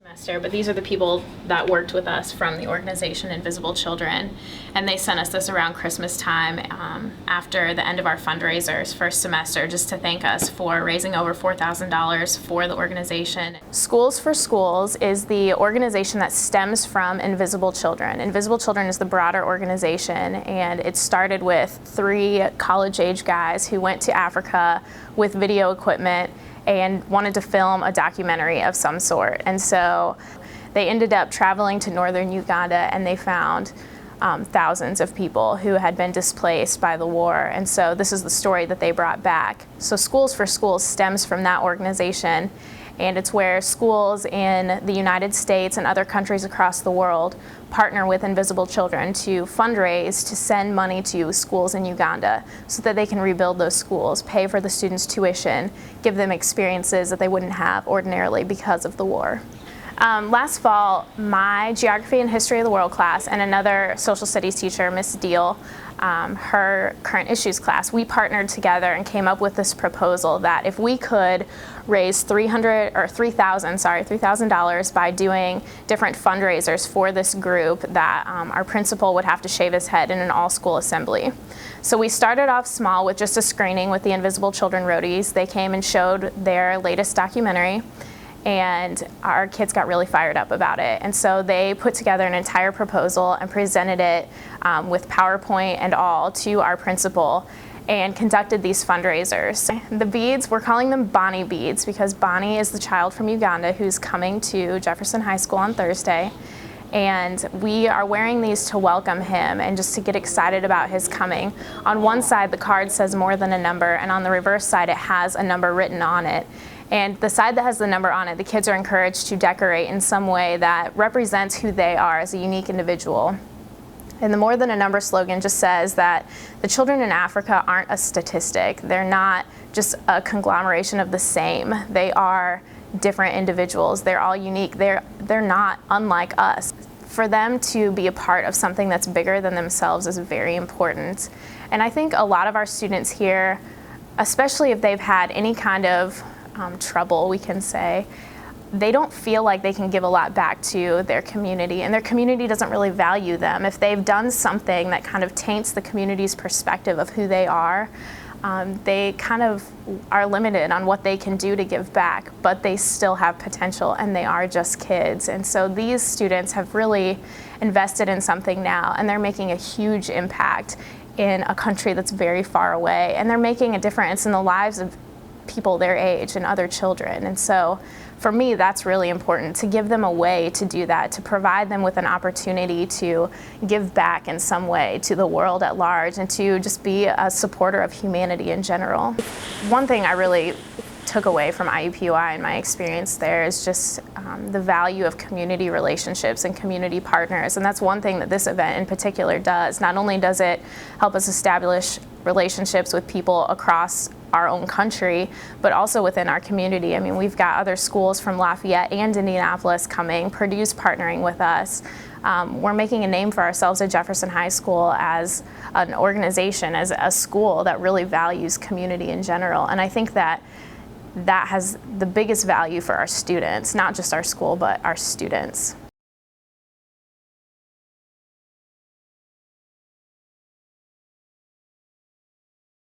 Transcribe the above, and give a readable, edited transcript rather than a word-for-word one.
But these are the people that worked with us from the organization Invisible Children, and they sent us this around Christmas time after the end of our fundraisers first semester, just to thank us for raising over $4,000 for the organization. Schools for Schools is the organization that stems from Invisible Children. Invisible Children is the broader organization, and it started with 3 college-age guys who went to Africa with video equipment and wanted to film a documentary of some sort. And so they ended up traveling to northern Uganda, and they found thousands of people who had been displaced by the war. And so this is the story that they brought back. So Schools for Schools stems from that organization, and it's where schools in the United States and other countries across the world partner with Invisible Children to fundraise to send money to schools in Uganda so that they can rebuild those schools, pay for the students' tuition, give them experiences that they wouldn't have ordinarily because of the war. Last fall, my Geography and History of the World class and another social studies teacher, Miss Deal, her current issues class, we partnered together and came up with this proposal that if we could raise $3,000 by doing different fundraisers for this group, that our principal would have to shave his head in an all-school assembly. So we started off small with just a screening with the Invisible Children Roadies. They came and showed their latest documentary, and our kids got really fired up about it. And so they put together an entire proposal and presented it with PowerPoint and all to our principal and conducted these fundraisers. The beads, we're calling them Bonnie beads because Bonnie is the child from Uganda who's coming to Jefferson High School on Thursday. And we are wearing these to welcome him and just to get excited about his coming. On one side, the card says more than a number, and on the reverse side, it has a number written on it. And the side that has the number on it, the kids are encouraged to decorate in some way that represents who they are as a unique individual. And the More Than a Number slogan just says that the children in Africa aren't a statistic. They're not just a conglomeration of the same. They are different individuals. They're all unique. They're not unlike us. For them to be a part of something that's bigger than themselves is very important. And I think a lot of our students here, especially if they've had any kind of trouble, we can say, they don't feel like they can give a lot back to their community, and their community doesn't really value them. If they've done something that kind of taints the community's perspective of who they are, they kind of are limited on what they can do to give back, but they still have potential, and they are just kids. And so these students have really invested in something now, and they're making a huge impact in a country that's very far away, and they're making a difference in the lives of people their age and other children. And so for me, that's really important, to give them a way to do that, to provide them with an opportunity to give back in some way to the world at large and to just be a supporter of humanity in general. One thing I really took away from IUPUI and my experience there is just the value of community relationships and community partners. And that's one thing that this event in particular does. Not only does it help us establish relationships with people across our own country, but also within our community. I mean, we've got other schools from Lafayette and Indianapolis coming, Purdue's partnering with us. We're making a name for ourselves at Jefferson High School as an organization, as a school that really values community in general. And I think that has the biggest value for our students, not just our school, but our students.